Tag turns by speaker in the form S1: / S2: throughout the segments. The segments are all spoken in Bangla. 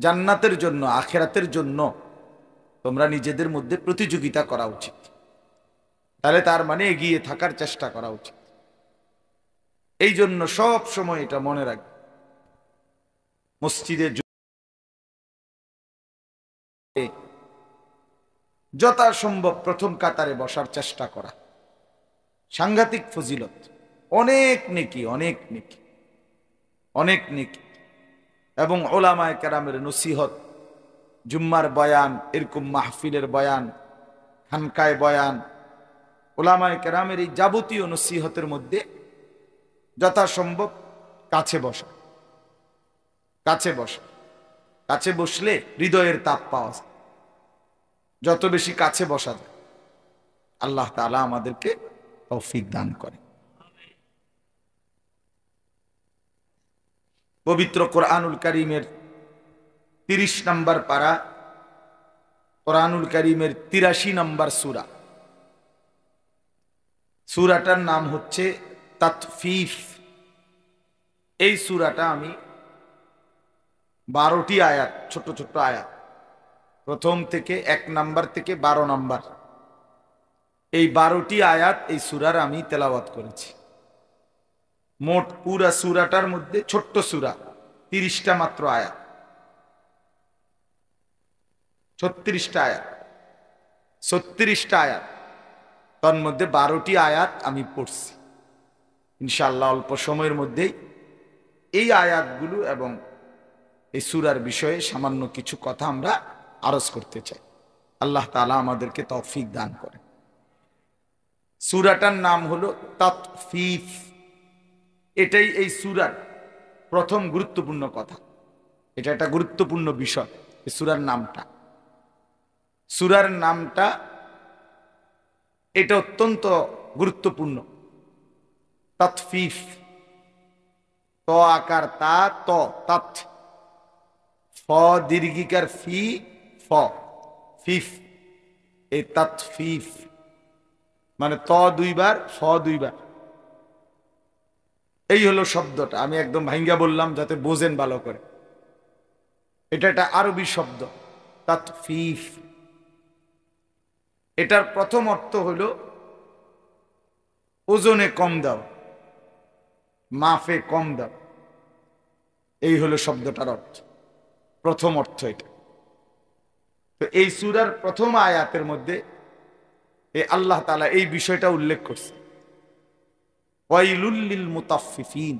S1: জান্নাতের জন্য, আখিরাতের জন্য তোমরা নিজেদের মধ্যে প্রতিযোগিতা করা উচিত। তাহলে তার মানে এগিয়ে থাকার চেষ্টা করা উচিত। এই জন্য সব সময় এটা মনে রাখবে, মসজিদে যথাসম্ভব প্রথম কাতারে বসার চেষ্টা করা সাংঘাতিক ফজিলত, অনেক নেকি, অনেক নেকি, অনেক নেকি। এবং ওলামায়ে কেরামের নসিহত, জুম্মার বয়ান, এরকম মাহফিলের বয়ান, খানকায় বয়ান, ওলামায়ে কেরামের এই যাবতীয় নসিহতের মধ্যে যথাসম্ভব কাছে বসা, কাছে বসা। কাছে বসলে হৃদয়ের তাপ পাওয়া যায়। যত বেশি কাছে বসা যায়, আল্লাহ তাআলা আমাদেরকে তৌফিক দান করে। পবিত্র কোরআনুল কারীমের 30 নম্বর পারা, কোরআনুল কারীমের 83 নম্বর সূরা। সূরাটার নাম হচ্ছে তাতফিফ। এই সূরাটা আমি 12টি আয়াত, ছোট ছোট আয়াত, প্রথম থেকে 1 নাম্বার থেকে 12 নাম্বার, এই 12টি আয়াত এই সূরার আমি তেলাওয়াত করেছি। মোট পুরা সূরাটার মধ্যে ছোট্ট সূরা, 30টা মাত্র আয়াত, 36টা আয়াত, 36টা আয়াত, তার মধ্যে 12টি আয়াত আমি পড়ছি। ইনশাআল্লাহ অল্প সময়ের মধ্যেই এই আয়াতগুলো এবং এই সূরার বিষয়ে সামান্য কিছু কথা আমরা আরজ করতে চাই। আল্লাহ তাআলা আমাদেরকে তৌফিক দান করেন। সূরাটার নাম হলো তাতফিফ। এটাই এই সূরার প্রথম গুরুত্বপূর্ণ কথা। এটা একটা গুরুত্বপূর্ণ বিষয়। এই সূরার নামটা, সূরার নামটা এটা অত্যন্ত গুরুত্বপূর্ণ। তাতফিফ, ত আকার তা, ত, তাত, ফ দীর্ঘিকার ফি, ফ, ফিফ, এই তাতফিফ মানে ত 2 বার, ফ 2 বার। এই হলো শব্দটা। আমি একদম ভাঙ্গা বললাম যাতে বোঝেন ভালো করে। এটা একটা আরবি শব্দ, তাতফিফ। এটার প্রথম অর্থ হলো ওজনে কম দাও, মাফে কম দাও। এই হলো শব্দটার অর্থ, প্রথম অর্থ এটা। তো এই সূরার প্রথম আয়াতের মধ্যে এই আল্লাহ তাআলা এই বিষয়টা উল্লেখ করছে, ওয়াইলুল লিল মুতাফফিফিন,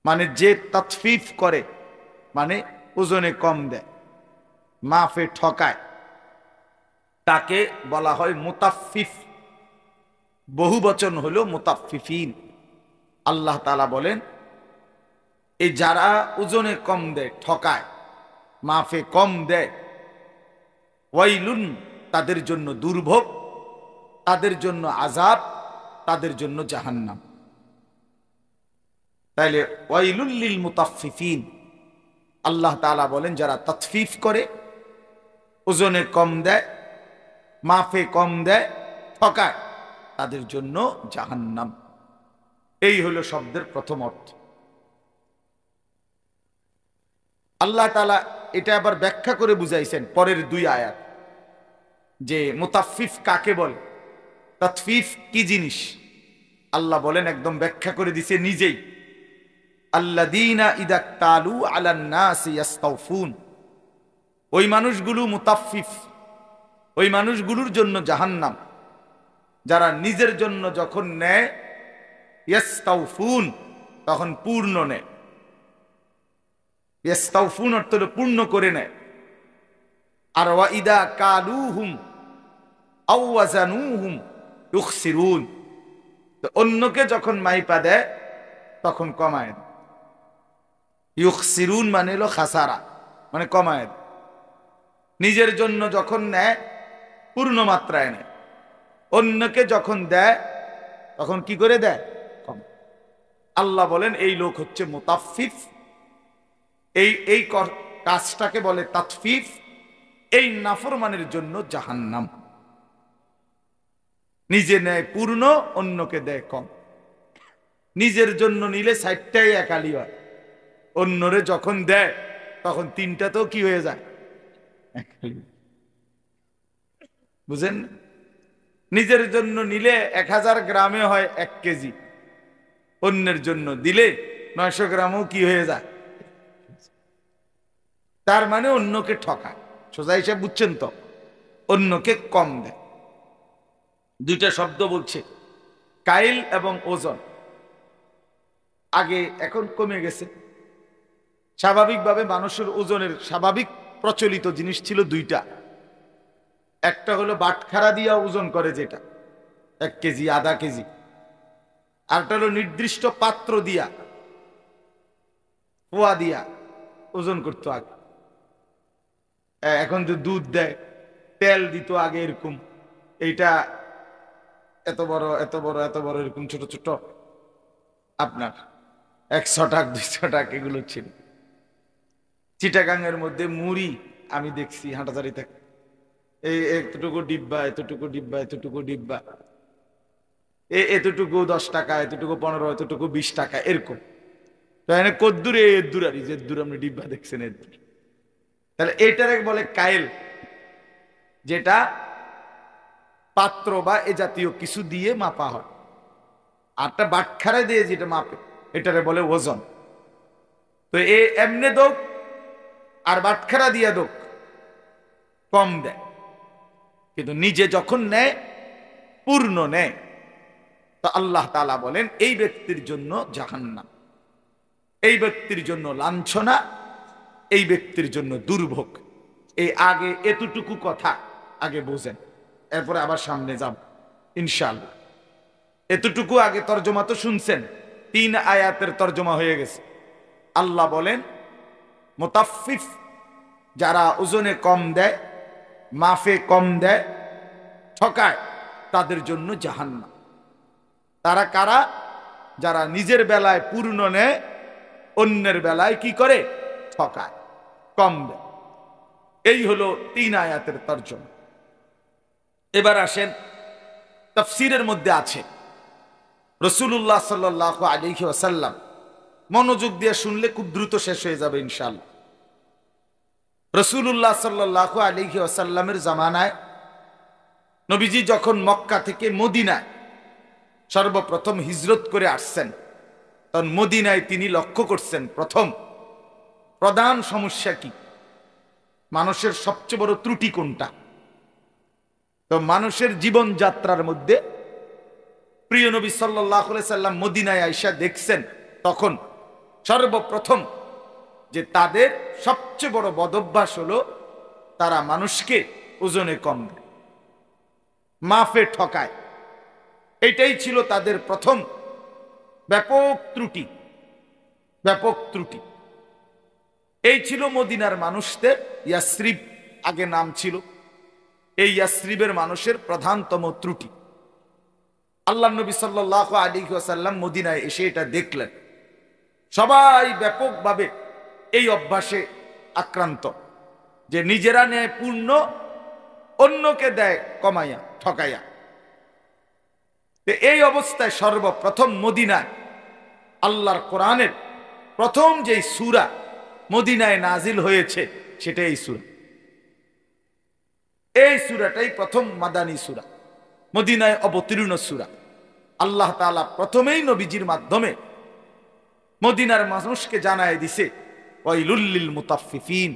S1: মানে যে তাতফিফ করে, মানে ওজনে কম দেয়, মাফে ঠকায়, তাকে বলা হয় মুতাফফিফ। বহু বচন হলো মুতাফফিফিন। আল্লাহ তাআলা বলেন, এই যারা ওজনে কম দেয়, ঠকায়, মাফে কম দেয়, ওয়াইলুন, তাদের জন্য দুর্ভোগ, তাদের জন্য আযাব, তাদের জন্য জাহান্নাম। তাইলে ওয়াইলুল লিল মুতাফফিফিন, আল্লাহ তাআলা বলেন যারা তাতফিফ করে, ওজনে কম দেয়, মাফে কম দেয়, ঠকায়, তাদের জন্য জাহান্নাম। এই হলো শব্দের প্রথম অর্থ। আল্লাহ তাআলা এটা আবার ব্যাখ্যা করে বুঝাইছেন পরের 2 আয়াত, যে মুতাফফিফ কাকে বলে, তাতফিফ কি জিনিস। আল্লাহ বলেন, একদম ব্যাখ্যা করে দিছে নিজেই, আল্লাযীনা ইযা তালু আলান নাসি ইস্তাওফুন, ওই মানুষগুলো মুতাফফিফ, ওই মানুষগুলোর জন্য জাহান্নাম, যারা নিজের জন্য যখন নেয়, ইস্তাওফুন, তখন পূর্ণ নেয়। ইস্তাওফুন অর্থ হলো পূর্ণ করে নেয়। আর ওয়া ইদা কালুহুম আও ওয়াজানুহুম ইউখসিরুন, তো অন্যকে যখন মাইপা দেয় তখন কমায় দেয়। ইউখসিরুন মানে হলো খাসারা, মানে কমায় দেয়। নিজের জন্য যখন নেয় পূর্ণ মাত্রায় নেয়, অন্যকে যখন দেয় তখন কি করে দেয়, কম। আল্লাহ বলেন এই লোক হচ্ছে মুতাফফিফ। এই কাজটাকে বলে তাতফিফ। এই নাফরমানের জন্য জাহান্নাম। নিজে নেয় পূর্ণ, অন্যকে দেয় কম। নিজের জন্য নিলে 60টাই একালি হয়, অন্যরে যখন দেয় তখন তিনটাতেও কি হয়ে যায়, বুঝেন? নিজের জন্য নিলে 1000 গ্রামে হয় 1 কেজি, অন্যের জন্য দিলে 900 গ্রামও কি হয়ে যায়। তার মানে অন্যকে ঠকায়, সোজা হিসাব বুঝছেন তো, অন্যকে কম দেয়। দুইটা শব্দ বলছে, কাইল এবং ওজন। আগে এখন কমে গেছে। স্বাভাবিকভাবে মানুষের ওজনের স্বাভাবিক প্রচলিত জিনিস ছিল দুইটা। একটা হলো বাটখারা দিয়া ওজন করে, যেটা 1 কেজি আধা কেজি। আরটা হলো নির্দিষ্ট পাত্র দিয়া, পোয়া দিয়া ওজন করতো আগে। এখন যে দুধ দেয়, তেল দিত আগে এরকম, এইটা এত বড় এত বড় এত বড় এরকম ছোট ছোট, আপনার 100 টাকা 200 টাকা এগুলো ছিল। চিটাগাংয়ের মধ্যে মুড়ি আমি দেখছি হাঁটাচারিতে, এই এতটুকু ডিব্বা এতটুকু ডিব্বা এতটুকু ডিব্বা, এতটুকু 10 টাকা, এতটুকু 15, এতটুকু 20 টাকা এরকম। তো এখানে কদ্দুরে এদ্দুর আর যে দূর আপনি ডিব্বা দেখছেন এদ্দুর, তাহলে এইটারে বলে কায়েল, যেটা পাত্র বা এ জাতীয় কিছু দিয়ে মাপা হয়। আরটা বাটখারা দিয়ে যেটা মাপে, এটারে বলে ওজন। তো এমনে দোক আর বাটখারা দিয়া দোক কম দেয়, কিন্তু নিজে যখন নেয় পূর্ণ নেয়, তো আল্লাহ তাআলা বলেন এই ব্যক্তির জন্য জাহান্নাম, এই ব্যক্তির জন্য লাঞ্ছনা, এই ব্যক্তির জন্য দুর্ভোগ। এই আগে এতটুকু কথা আগে বোঝেন, এরপরে আবার সামনে যাব ইনশাআল্লাহ। এতটুকু আগে তর্জমা তো শুনছেন, 3 আয়াতের তর্জমা হয়ে গেছে। আল্লাহ বলেন মুতাফফিফ, যারা ওজনে কম দেয়, মাফে কম দেয়, ঠকায়, তাদের জন্য জাহান্নাম। তারা কারা? যারা নিজের বেলায় পূর্ণ নেয়, অন্যের বেলায় কি করে? ঠকায়, কম দেয়। এই হলো 3 আয়াতের তর্জমা। এবার আসেন তাফসীরের মধ্যে আছে রাসূলুল্লাহ সাল্লাল্লাহু আলাইহি ওয়াসাল্লাম, মনোযোগ দিয়ে শুনলে খুব দ্রুত শেষ হয়ে যাবে ইনশাআল্লাহ। রাসূলুল্লাহ সাল্লাল্লাহু আলাইহি ওয়াসাল্লামের জামানায় নবীজি যখন মক্কা থেকে মদিনায় সর্বপ্রথম হিজরত করে আসছেন, তখন মদিনায় তিনি লক্ষ্য করছেন প্রথম প্রধান সমস্যা কি, মানুষের সবচেয়ে বড় ত্রুটি কোনটা। তো মানুষের জীবন যাত্রার মধ্যে প্রিয় নবী সাল্লাল্লাহু আলাইহি সাল্লাম মদিনায় আইসা দেখছেন তখন সর্বপ্রথম যে তাদের সবচেয়ে বড় বদভ্যাস হলো তারা মানুষকে ওজনে কম দেয়, মাফে ঠকায়। এটাই ছিল তাদের প্রথম ব্যাপক ত্রুটি, ব্যাপক ত্রুটি। এই ছিল মদিনার মানুষদের, ইয়াসরিব আগে নাম ছিল, এই ইয়াসরিবের মানুষের প্রধানতম ত্রুটি। আল্লাহ নবী সাল্লাল্লাহু আলাইহি ওয়াসাল্লাম মদিনায় এসে এটা দেখলেন, সবাই ব্যাপকভাবে এই অভ্যাসে আক্রান্ত, যে নিজেরা নেয় পূর্ণ, অন্যকে দেয় কমাইয়া ঠকাইয়া। এই অবস্থায় সর্বপ্রথম মদিনায় আল্লাহর কোরআনের প্রথম যেই সূরা মদিনায় নাজিল হয়েছে সেটা এই সূরা। এই সূরাটাই প্রথম মাদানী সূরা, মদিনায় অবতীর্ণ সূরা। আল্লাহ তাআলা প্রথমেই নবীজির মাধ্যমে মদিনার মানুষকে জানায় দিছে ওয়াইলুল লিল মুতাফফিফিন,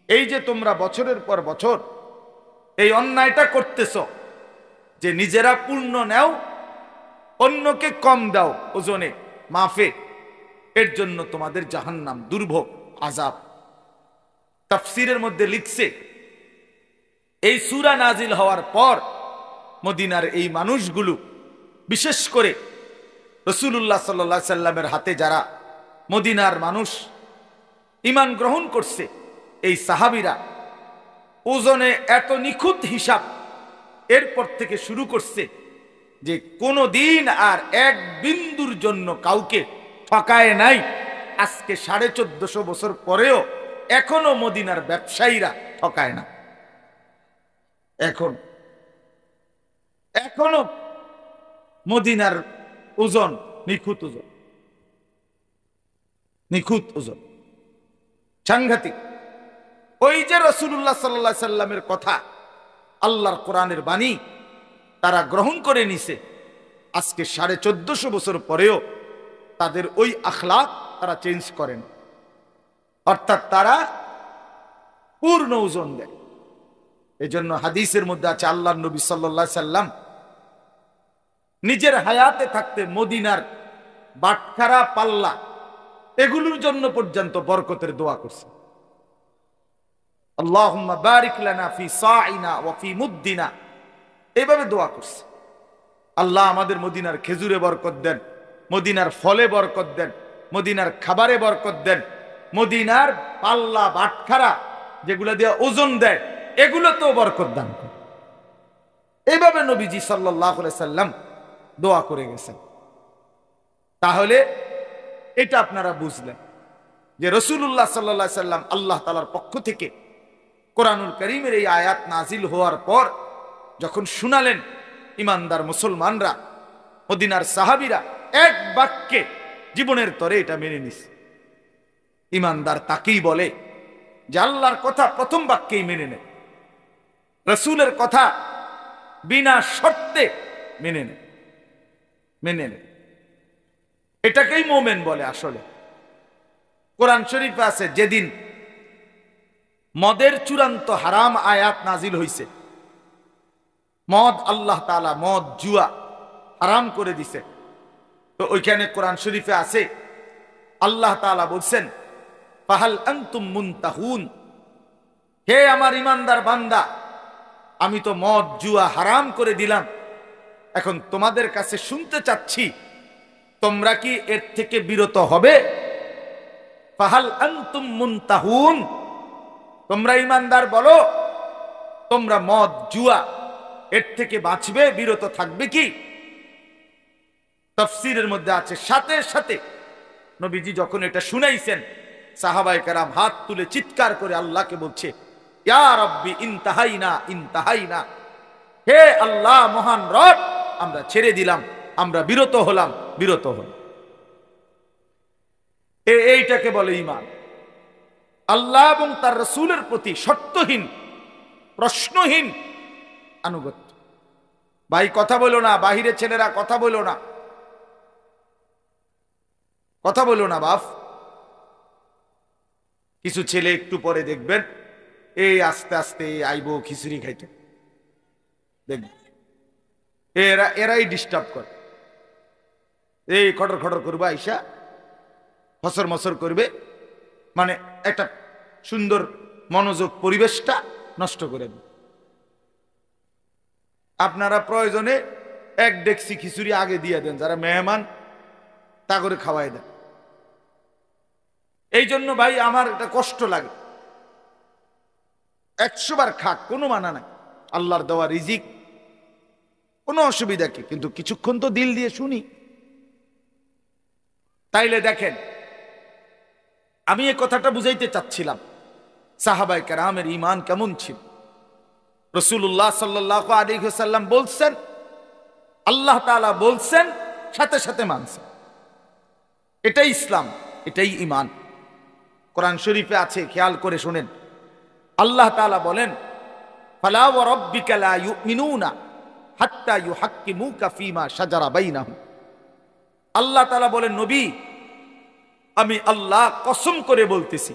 S1: এই যে তোমরা বছরের পর বছর এই অন্যায়টা করতেছ, যে নিজেরা পূর্ণ নেও, অন্যকে কম দাও ওজনে মাফে, এর জন্য তোমাদের জাহান্নাম, দুর্ভোগ, আযাব। তাফসীরের মধ্যে লিখছে এই সূরা নাজিল হওয়ার পর মদিনার এই মানুষগুলো, বিশেষ করে রাসূলুল্লাহ সাল্লাল্লাহু আলাইহি সাল্লামের হাতে যারা মদিনার মানুষ ঈমান গ্রহণ করছে, এই সাহাবীরা ওজনে এত নিখুঁত হিসাব এরপর থেকে শুরু করছে যে কোনো দিন আর এক বিন্দুর জন্য কাউকে ঠকায় নাই। আজকে 1450 বছর পরেও এখনো মদিনার ব্যবসায়ীরা ঠকায় না। এখনো মদিনার ওজন নিখুঁত ওজন, নিখুঁত ওজন। সাংঘাতিক। ওই যে রাসূলুল্লাহ সাল্লাল্লাহু আলাইহি সাল্লামের কথা, আল্লাহর কোরআনের বাণী তারা গ্রহণ করে নিছে, আজকে 1450 বছর পরেও তাদের ওই আখলাক তারা চেঞ্জ করেন, অর্থাৎ তারা পূর্ণ ওজন দেয়। এজন্য হাদিসের মধ্যে আছে আল্লাহর নবী সাল্লাল্লাহু আলাইহি সাল্লাম নিজের হায়াতে থাকতে মদিনার বাটখারা পাল্লা এগুলোর জন্য পর্যন্ত বরকতের দোয়া করছে। আল্লাহুম্মা বারিক লানা ফি সাইনা ওয়া ফি মুদ্দিনা, এইভাবে দোয়া করছে, আল্লাহ আমাদের মদিনার খেজুরে বরকত দেন, মদিনার ফলে বরকত দেন, মদিনার খাবারে বরকত দেন, মদিনার পাল্লা বাটখারা যেগুলো দিয়ে ওজন দেয় এগুলো তো বরকত দান করেন। এইভাবে নবীজি সাল্লাল্লাহু আলাইহি সাল্লাম দোয়া করে গেছেন। তাহলে এটা আপনারা বুঝলেন যে রাসূলুল্লাহ সাল্লাল্লাহু আলাইহি সাল্লাম আল্লাহ তাআলার পক্ষ থেকে কোরআনুল কারীমের এই আয়াত নাজিল হওয়ার পর যখন শুনালেন, ইমানদার মুসলমানরা, মদিনার সাহাবীরা এক বাক্যে জীবনের তরে এটা মেনে নিছে। ইমানদার তাকেই বলে যে আল্লাহর কথা প্রথম বাক্যেই মেনে নেয়, রাসূলের কথা বিনা শর্তে মেনে নেয়। এটাকেই মোমেন বলে। আসলে কোরআন শরীফে আছে, যেদিন মদের চূড়ান্ত হারাম আয়াত নাজিল হইছে, মদ আল্লাহ তাআলা মদ জুয়া হারাম করে দিছে, তো ওইখানে কোরআন শরীফে আছে আল্লাহ তাআলা বলছেন ফাহাল আনতুম মুনতাহুন, হে আমার ইমানদার বান্দা, আমি তো মদ জুয়া হারাম করে দিলাম, এখন তোমাদের কাছে শুনতে চাচ্ছি তোমরা কি এর থেকে বিরত হবে? ফাহাল আনতুম মুনতাহুন, তোমরা ইমানদার বলো, তোমরা মদ জুয়া এর থেকে বাঁচবে, বিরত থাকবে কি? তাফসীরের মধ্যে আছে সাথে সাথে নবীজি যখন এটা শুনাইছেন, সাহাবায়ে কেরাম হাত তুলে চিৎকার করে আল্লাহকে বলছে, ইয়া রাব্বি ইনতাহাইনা ইনতাহাইনা, হে আল্লাহ মহান রব, আমরা ছেড়ে দিলাম, আমরা বিরত হলাম। এইটাকে বলে ঈমান। আল্লাহ এবং তার রাসূলের প্রতি শর্তহীন প্রশ্নহীন আনুগত্য। ভাই কথা বলো না, বাহিরে ছেলেরা কথা বলো না, কথা বলো না বাপ। কিছু ছেলে একটু পরে দেখবেন এই আস্তে আস্তে আইবো খিচুড়ি খাইতে, দেখবেন এরাই ডিস্টার্ব করে, এই খটর খটর করবে, আইসা ফসর মসর করবে, মানে একটা সুন্দর মনোযোগ পরিবেশটা নষ্ট করে দেবে। আপনারা প্রয়োজনে এক ডেকসি খিচুড়ি আগে দিয়ে দেন, যারা মেহমান তা করে খাওয়াই দেন। এই জন্য ভাই আমার এটা কষ্ট লাগে, 100 বার খাক, কোনো মানা নাই, আল্লাহর দেওয়া রিজিক, কোনো অসুবিধা কি, কিন্তু কিছুক্ষণ তো দিল দিয়ে শুনি। তাইলে দেখেন, আমি এই কথাটা বুঝাইতে চাচ্ছিলাম সাহাবায়ে কেরামের ঈমান কেমন ছিল। রাসূলুল্লাহ সাল্লাল্লাহু আলাইহি ওয়াসাল্লাম বলছেন, আল্লাহ তাআলা বলছেন, সাথে সাথে মানছেন। এটাই ইসলাম, এটাই ঈমান। কোরআন শরীফে আছে, খেয়াল করে শুনেন, আল্লাহ তাআলা বলেন, ফালা ওয়া রাব্বিকা লা ইউমিনুনা হাত্তা ইউহাক্কিমুকা ফীমা শাজারা বাইনাহুম। আল্লাহ তাআলা বলেন, নবী, আমি আল্লাহ কসম করে বলতেছি,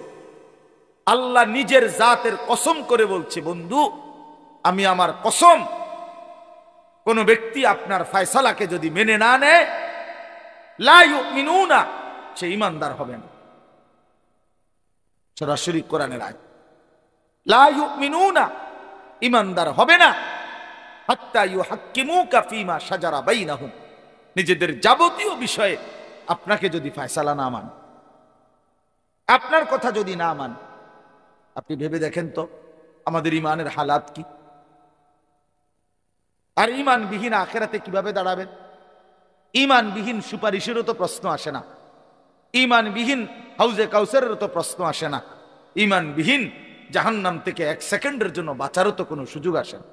S1: আল্লাহ নিজের জাতের কসম করে বলছে, বন্ধু আমি আমার কসম, কোন ব্যক্তি আপনার ফয়সালাকে যদি মেনে না নেয়, লা ইউমিনুনা, সে ঈমানদার হবে না। সরাসরি কোরআনের আয়াত, লা ইউমিনুনা, ঈমানদার হবে না, হাত্তা ইউহাক্কিমুকা ফীমা শাজারা বাইনাহুম, নিজেদের যাবতীয় বিষয়ে আপনাকে যদি ফয়সালা না মান, আপনার কথা যদি না মান, আপনি ভেবে দেখেন তো আমাদের ঈমানের হালাত কি। আর ঈমানবিহীন আখিরাতে কিভাবে দাঁড়াবেন? ঈমানবিহীন সুপারিশেরও তো প্রশ্ন আসে না, ঈমানবিহীন হাউজে কাউসারেরও তো প্রশ্ন আসে না, ঈমানবিহীন জাহান্নাম থেকে 1 সেকেন্ডের জন্য বাঁচারও তো কোনো সুযোগ আসে না।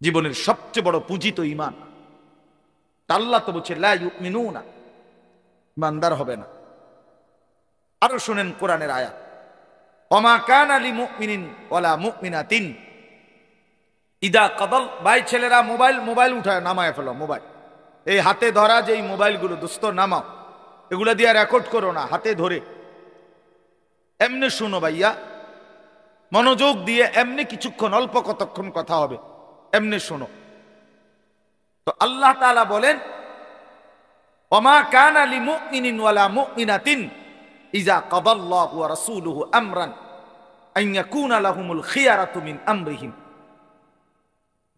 S1: জীবনের সবচেয়ে বড় পুঁজি তো ঈমান। আল্লাহ তো বলছে লা ইউমিনুনা, ঈমানদার হবে না। আরো শুনেন কোরআনের আয়াত, ওমা কানা লিমুমিনিন ওয়ালা মুমিনাতিন ইদা কাদাল, ভাই ছেলেরা মোবাইল উঠায় নামায় ফেলো, মোবাইল এই হাতে ধরা যে মোবাইলগুলো দোস্ত নামাও, এগুলা দিয়ে রেকর্ড করো না, হাতে ধরে এমনি শুনো ভাইয়া, মনোযোগ দিয়ে এমনি কিছুক্ষণ অল্প কতক্ষণ কথা হবে, এমনি শোনো। তো আল্লাহ তাআলা বলেন ওমা কানা লিমুমিনিন ওয়ালা মুমিনাতিন ইজা কাদাল্লাহু ওয়া রাসূলুহু আমরান আন ইয়াকুনা লাহুমুল খিয়ারাতু মিন আমরিহিম।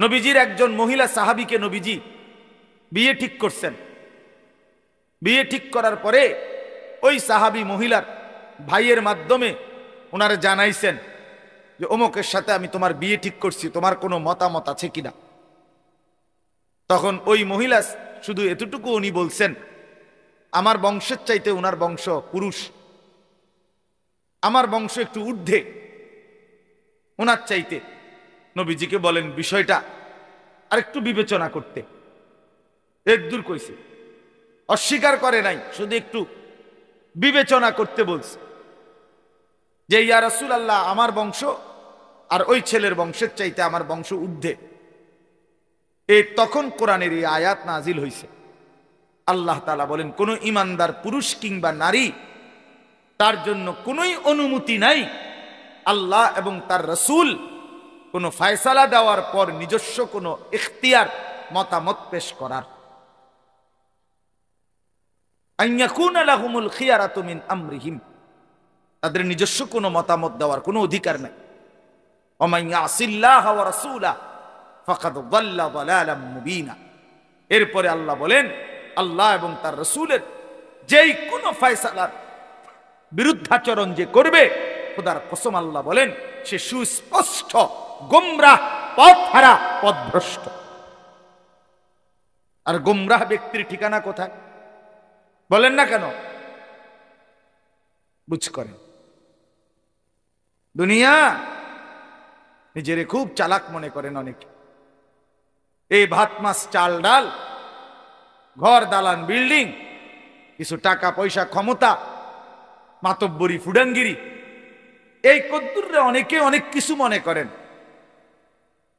S1: নবীজির একজন মহিলা সাহাবীকে নবীজি বিয়ে ঠিক করছেন। বিয়ে ঠিক করার পরে ওই সাহাবী মহিলার ভাইয়ের মাধ্যমে ওনারে জানাইছেন যে অমুকের সাথে আমি তোমার বিয়ে ঠিক করছি, তোমার কোনো মতামত আছে কিনা। তখন ওই মহিলা শুধু এতটুকু উনি বলছেন, আমার বংশের চাইতে উনার বংশ পুরুষ, আমার বংশ একটু ঊর্ধ্বে ওনার চাইতে। নবীজিকে বলেন বিষয়টা আরেকটু বিবেচনা করতে, একদূর কইছে, অস্বীকার করে নাই, শুধু একটু বিবেচনা করতে বলছে যে ইয়া রাসূলুল্লাহ, আমার বংশ আর ওই ছেলের বংশের চাইতে আমার বংশ ঊর্ধ্বে। এই তখন কোরআনের এই আয়াত নাজিল হইছে। আল্লাহ তাআলা বলেন কোন ঈমানদার পুরুষ কিংবা নারী, তার জন্য কোনোই অনুমতি নাই আল্লাহ এবং তার রাসূল কোন ফয়সালা দেওয়ার পর নিজস্ব কোন ইখতিয়ার, মতামত পেশ করার। আন ইয়াকুনা লাহুমুল খিয়ারাতু মিন আমরিহিম, তাদের নিজস্ব কোন মতামত দেওয়ার কোনো অধিকার নাই। ওয়া মান ইয়াসিল্লাহ ওয়া রাসূলা ফাকাদ যাল্লা যালালাম মুবিনা। এরপরে আল্লাহ বলেন আল্লাহ এবং তার রাসূলের যেই কোন ফয়সালার বিরুদ্ধাচরণ যে করবে, খোদার কসম আল্লাহ বলেন সে সুস্পষ্ট গোমরাহ, পথহারা, পথভ্রষ্ট। আর গোমরাহ ব্যক্তির ঠিকানা কোথায় বলেন না কেন? বুঝ করেন দুনিয়া, নিজেরে খুব চালাক মনে করেন অনেকে। এই ভাত মাছ চাল ডাল, ঘর দালান বিল্ডিং, কিছু টাকা পয়সা, ক্ষমতা, মাতব্বরি, ফুডাঙ্গিরি, এই কদ্দুরে অনেকে অনেক কিছু মনে করেন,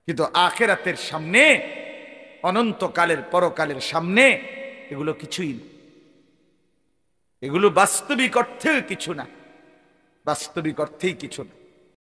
S1: কিন্তু আখিরাতের সামনে, অনন্তকালের পরকালের সামনে এগুলো কিছুই না। এগুলো বাস্তবিক অর্থে কিছু না, বাস্তবিক অর্থেই কিছু না।